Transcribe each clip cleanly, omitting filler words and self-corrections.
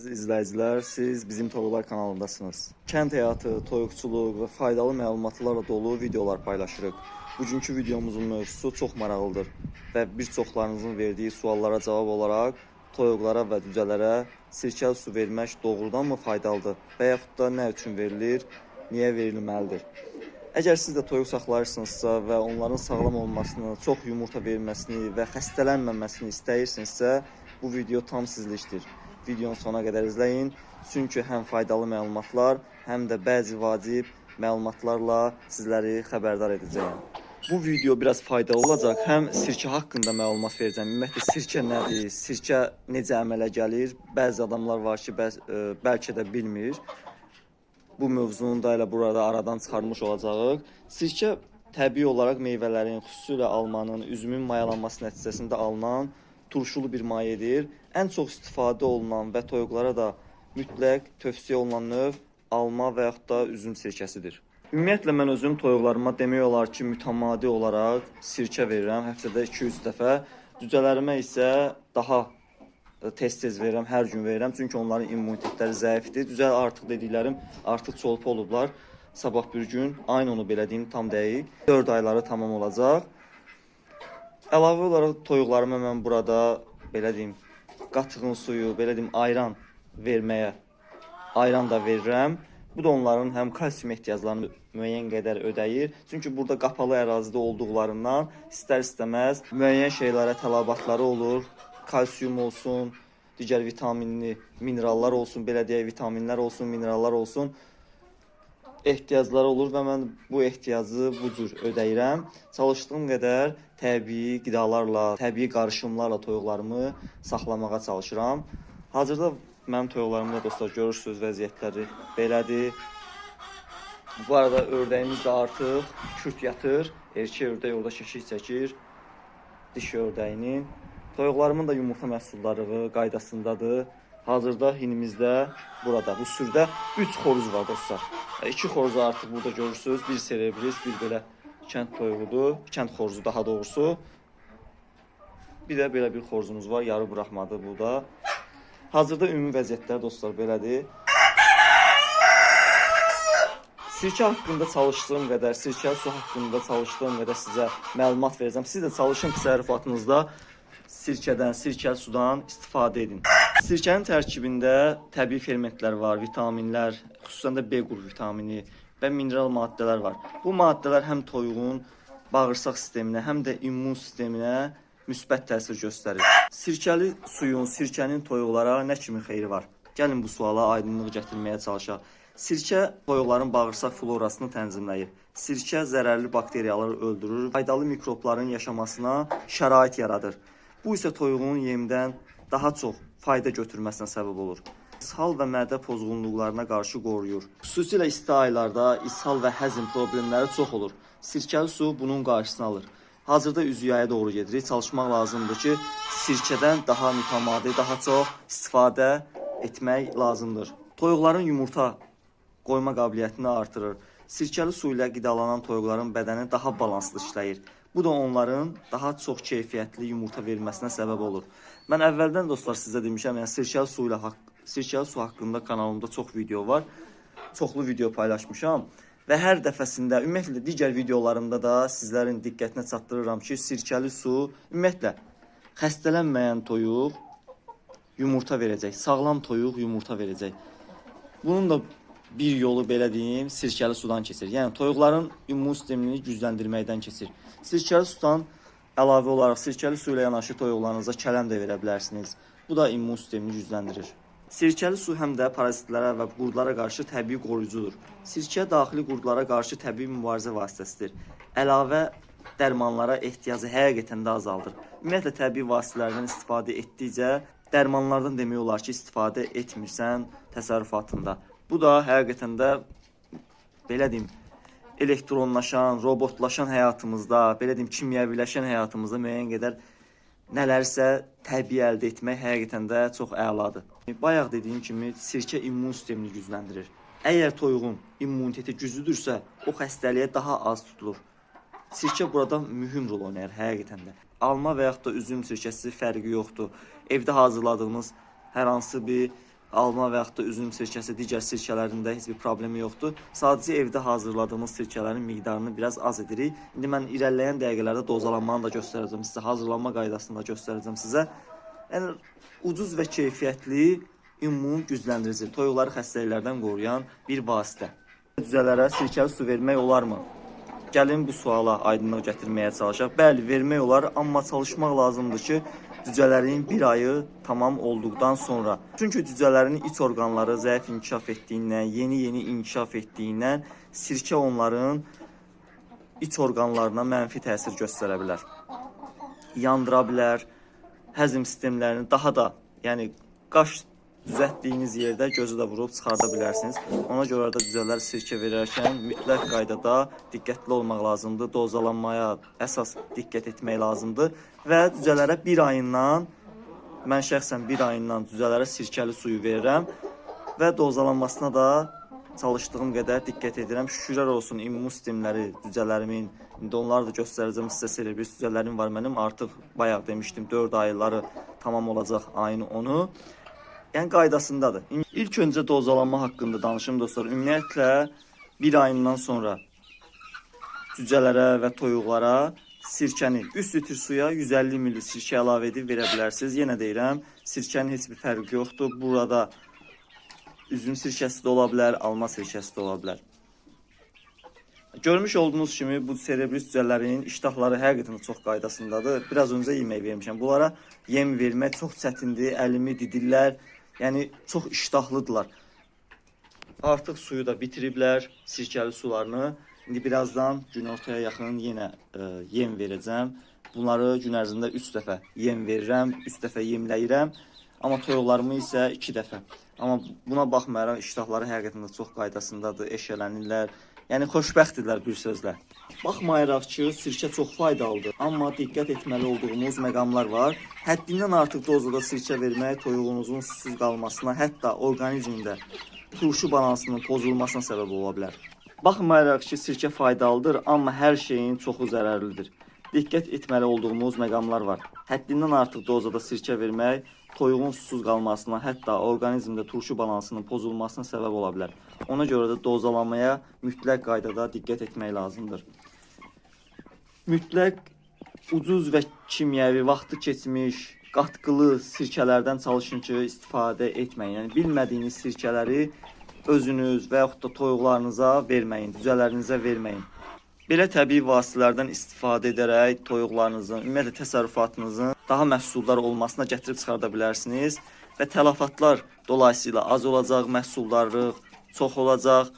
İzləyicilər, siz bizim Toyuqlar kanalındasınız. Kənd həyatı, toyuqçuluq və faydalı məlumatlarla dolu videolar paylaşırıq. Bugünkü videomuzun mövzusu çox maraqlıdır və bir çoxlarınızın verdiyi suallara cavab olaraq toyuqlara və cücələrə sirkəli su vermək doğrudanmı faydalıdır və yaxud da nə üçün verilir, niyə verilməlidir? Əgər siz də toyuq saxlayırsınızsa və onların sağlam olmasını, çox yumurta verməsini və xəstələnməməsini istəyirsinizsə, bu video tam sizlikdir. Videonun sona qədər izləyin, çünki həm faydalı məlumatlar, həm də bəzi vacib məlumatlarla sizləri xəbərdar edəcəyəm. Bu video biraz faydalı olacaq, həm sirkə haqqında məlumat verəcəm. Ümumiyyətlə, sirkə nədir, sirkə necə əmələ gəlir, bəzi adamlar var ki, bəlkə də bilmir. Bu mövzunu da elə burada aradan çıxarmış olacağıq. Sirkə təbii olaraq meyvələrin, xüsusilə almanın, üzümün mayalanması nəticəsində alınan turşulu bir mayedir. Ən çox istifadə olunan və toyuqlara da mütləq tövsiyə olunan növ alma və yaxud da üzüm sirkəsidir. Ümumiyyətlə, mən özüm toyuqlarıma demək olar ki, mütəmadi olaraq sirkə verirəm, həftədə 2-3 dəfə. Cücələrimə isə daha tez-tez verirəm, hər gün verirəm, çünki onların immunitetləri zəifdir. Cücə artıq dediklərim, artıq çolpa olublar. Sabah bir gün, ayın onu belə deyim, tam dəqiq, 4 ayları tamam olacaq. Əlavə olaraq toyuqlarıma mən burada, belə deyim, qatığın suyu, belə deyim, ayran verməyə, ayran da verirəm. Bu da onların həm kalsium ehtiyaclarını müəyyən qədər ödəyir. Çünki burada qapalı ərazidə olduqlarından istər-istəməz müəyyən şeylərə tələbatları olur. Kalsium olsun, digər vitaminli minerallar olsun, belə deyək, vitaminlər olsun, minerallar olsun. Ehtiyacları olur və mən bu ehtiyacı bu cür ödəyirəm. Çalışdığım qədər təbii qidalarla, təbii qarışımlarla toyuqlarımı saxlamağa çalışıram. Hazırda mənim toyuqlarımda dostlar görürsünüz vəziyyətləri belədir. Bu arada ördəyimiz də artıq kürt yatır. Erkək ördək orada keşik çəkir dişi ördəyinin. Toyuqlarımın da yumurta məhsulları qaydasındadır. Hazırda hinimizdə burada, bu sürüdə 3 xoruz var dostlar. 2 xoruzu artıq burada görürsünüz. Bir serebris, bir belə kənd toyuğudur. Kənd xoruzu daha doğrusu. Bir də belə bir xoruzumuz var. Yarı buraxmadı bu da. Hazırda ümumi vəziyyətlər dostlar belədir. Sirkə haqqında çalışdığım qədər, sirkəli su haqqında çalışdığım qədər sizə məlumat verəcəm. Siz də çalışın təsərrüfatınızda sirkədən, sirkəli sudan istifadə edin. Sirkənin tərkibində təbii fermentlər var, vitaminlər, xüsusən də B qrupu vitamini və mineral maddələr var. Bu maddələr həm toyuğun bağırsaq sisteminə, həm də immun sisteminə müsbət təsir göstərir. Sirkəli suyun, sirkənin toyuqlara nə kimi xeyri var? Gəlin bu suala aydınlıq gətirməyə çalışaq. Sirkə toyuqların bağırsaq florasını tənzimləyir. Sirkə zərərli bakteriyaları öldürür, faydalı mikrobların yaşamasına şərait yaradır. Bu isə toyuğun yemdən daha çox fayda götürməsinə səbəb olur. İshal və mədə pozğunluqlarına qarşı qoruyur. Xüsusilə isti aylarda ishal və həzm problemləri çox olur. Sirkəli su bunun qarşısını alır. Hazırda üzüyaya doğru gedirik. Çalışmaq lazımdır ki, sirkədən daha mütəmadi, daha çox istifadə etmək lazımdır. Toyuqların yumurta qoyma qabiliyyətini artırır. Sirkəli su ilə qidalanan toyuqların bədəni daha balanslı işləyir. Bu da onların daha çox keyfiyyətli yumurta verməsinə səbəb olur. Mən əvvəldən dostlar sizə demişəm, yəni sirkəli su haqqında kanalımda çox video var. Çoxlu video paylaşmışam və hər dəfəsində, ümumiyyətlə digər videolarımda da sizlərin diqqətinə çatdırıram ki, sirkəli su ümumiyyətlə xəstələnməyən toyuq yumurta verəcək, sağlam toyuq yumurta verəcək. Bunun da bir yolu belə deyim, sirkəli sudan keçir. Yəni toyuqların immun sistemini gücləndirməkdən keçir. Sirkəli sudan əlavə olaraq sirkəli su ilə yanaşı toyuqlarınıza kələm də verə bilərsiniz. Bu da immun sistemini gücləndirir. Sirkəli su həm də parazitlərə və qurdlara qarşı təbii qoruyucudur. Sirkə daxili qurdlara qarşı təbii mübarizə vasitəsidir. Əlavə dərmanlara ehtiyacı həqiqətən də azaldır. Ümumiyyətlə təbii vasitələrdən istifadə etdikcə dərmanlardan demək olar ki, istifadə etmirsən təsərrüfatında. Bu da həqiqətən də belə deyim, elektronlaşan, robotlaşan həyatımızda, belə deyim, kimyəviləşən həyatımızda müəyyən qədər nələrsə təbii əldə etmək həqiqətən də çox əladır. Bayaq dediyim kimi, sirkə immun sistemini gücləndirir. Əgər toyuğun immuniteti güclüdürsə, o xəstəliyə daha az tutulur. Sirkə burada mühüm rol oynayır həqiqətən də. Alma və yaxud da üzüm sirkəsi fərqi yoxdur. Evdə hazırladığınız hər hansı bir alma və yaxud da üzüm sirkəsi, digər sirkələrində heç bir problemi yoxdur. Sadəcə evdə hazırladığımız sirkələrin miqdarını biraz az edirik. İndi mən irəliləyən dəqiqələrdə dozalanmanı da göstərəcəm sizə, hazırlanma qaydasını da göstərəcəm sizə. Yəni ucuz və keyfiyyətli immun gücləndirici, toyuqları xəstəliklərdən qoruyan bir vasitə. Cücələrə sirkəli su vermək olarmı? Gəlin bu suala aydınlıq gətirməyə çalışaq. Bəli, vermək olar, amma çalışmaq lazımdır ki, cücələrin bir ayı tamam olduqdan sonra. Çünki cücələrin iç orqanları zəif inkişaf etdiyindən, yeni inkişaf etdiyindən sirkə onların iç orqanlarına mənfi təsir göstərə bilər. Yandıra bilər, həzm sistemlərini daha da, yəni qaş düzəltdiyiniz yerdə gözü də vurub çıxarda bilərsiniz. Ona görə də cücələr sirkə verərkən mütləq qaydada diqqətli olmaq lazımdır. Dozalanmaya əsas diqqət etmək lazımdır. Və cücələrə bir ayından, mən şəxsən bir ayından cücələrə sirkəli suyu verirəm. Və dozalanmasına da çalışdığım qədər diqqət edirəm. Şükürlər olsun immun sistemləri cücələrimin, indi onları da göstərəcəm sizə, serebris cücələrim var mənim. Artıq bayaq demişdim 4 ayları tamam olacaq ayın 10-u. Yəni qaydasındadır. İlk öncə dozalanma haqqında danışım dostlar. Ümumiyyətlə bir ayından sonra cücələrə və toyuqlara sirkəni 3 litr suya 150 ml sirkə əlavə edib verə bilərsiniz. Yenə deyirəm, sirkənin heç bir fərqi yoxdur. Burada üzüm sirkəsi də ola bilər, alma sirkəsi də ola bilər. Görmüş olduğunuz kimi bu serebris cücələrin iştahları həqiqətən çox qaydasındadır. Biraz öncə yemək vermişəm. Bunlara yem vermək çox çətindir. Əlimi didirlər. Yəni çox iştahlıdırlar. Artıq suyu da bitiriblər, sirkəli sularını. İndi birazdan günortaya yaxın yenə yem verəcəm. Bunları gün ərzində 3 dəfə yem verirəm, 3 dəfə yemləyirəm. Amma toyuqlarımı isə 2 dəfə. Amma buna baxmayaraq iştahları həqiqətən də çox qaydasındadır, eşələnirlər. Yəni xoşbəxtdirlər bir sözlə. Baxmayaraq ki, sirkə çox faydalıdır, amma diqqət etməli olduğumuz məqamlar var. Həddindən artıq dozada sirkə vermək toyuğunuzun susuz qalmasına, hətta orqanizmində turşu balansının pozulmasına səbəb ola bilər. Baxmayaraq ki, sirkə faydalıdır, amma hər şeyin çoxu zərərlidir. Diqqət etməli olduğumuz məqamlar var. Həddindən artıq dozada sirkə vermək toyuğun susuz qalmasına, hətta orqanizmdə turşu balansının pozulmasına səbəb ola bilər. Ona görə də dozalamaya mütləq qaydada diqqət etmək lazımdır. Mütləq ucuz və kimyəvi, vaxtı keçmiş, qatqılı sirkələrdən çalışın ki, istifadə etməyin. Yəni bilmədiyiniz sirkələri özünüz və yaxud da toyuqlarınıza verməyin, cücələrinizə verməyin. Belə təbii vasitələrdən istifadə edərək toyuqlarınızın, ümumiyyətlə təsərrüfatınızın daha məhsuldar olmasına gətirib çıxarda bilərsiniz və tələfatlar dolayısıyla az olacaq, məhsuldarlıq çox olacaq,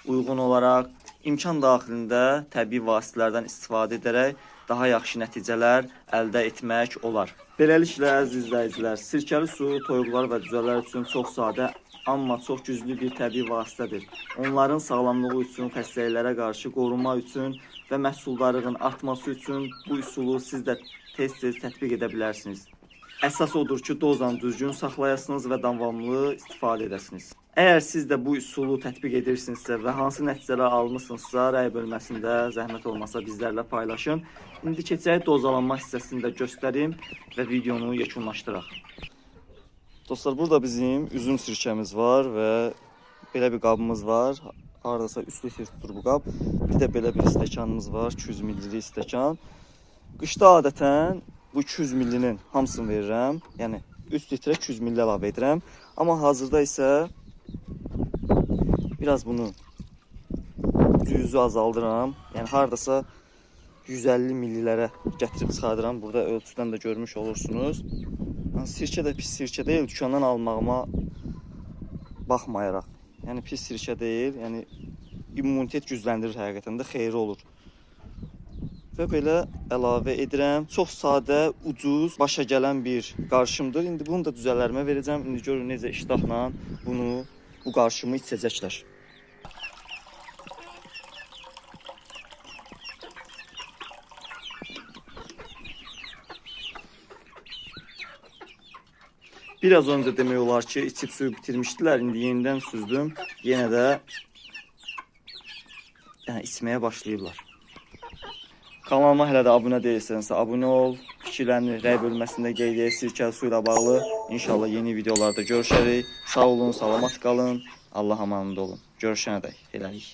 uyğun olaraq imkan daxilində təbii vasitələrdən istifadə edərək daha yaxşı nəticələr əldə etmək olar. Beləliklə, əziz izləyicilər, sirkəli su toyuqlar və cücələr üçün çox sadə, amma çox güclü bir təbii vasitədir. Onların sağlamlığı üçün, xəstəliklərə qarşı qorunma üçün və məhsuldarlığın artması üçün bu üsulu siz də tez-tez tətbiq edə bilərsiniz. Əsas odur ki, dozanı düzgün saxlayasınız və davamlı istifadə edəsiniz. Əgər siz də bu üsulu tətbiq edirsinizsə və hansı nəticələr almışsınızsa, rəy bölməsində zəhmət olmasa bizlərlə paylaşın. İndi keçək dozalanma hissəsini də göstərim və videonu yekunlaşdıraq. Dostlar, burada bizim üzüm sirkəmiz var və belə bir qabımız var. Haradasa 3 litr tutur bu qab. Bir də belə bir stəkanımız var, 200 ml stəkan. Qışda adətən bu 200 ml-nin hamısını verirəm. Yəni 3 litrə 200 ml əlavə edirəm. Amma hazırda isə biraz bunu cüzü azaldıram. Yəni haradasa 150 ml-lərə gətirib çıxardıram. Burada ölçüdən də görmüş olursunuz. Sirkə də pis sirkə deyil, dükkandan almağıma baxmayaraq. Yəni pis sirkə deyil, yəni immunitet gücləndirir həqiqətən də, xeyri olur. Və belə əlavə edirəm. Çox sadə, ucuz, başa gələn bir qarışımdır. İndi bunu da cücələrimə verəcəm. İndi görün necə iştahla bu qarışımı içəcəklər. Biraz öncə demək olar ki, içib suyu bitirmişdilər. İndi yenidən süzdüm. Yenə də içməyə başlayıblar. Kanalıma hələ də abunə deyilsənsə abunə ol. fikirlərini rəy bölməsində qeyd edək sirkəli su ilə bağlı. İnşallah yeni videolarda görüşərik. Sağ olun, salamat qalın. Allah amanında olun. Görüşənədək. Hələlik.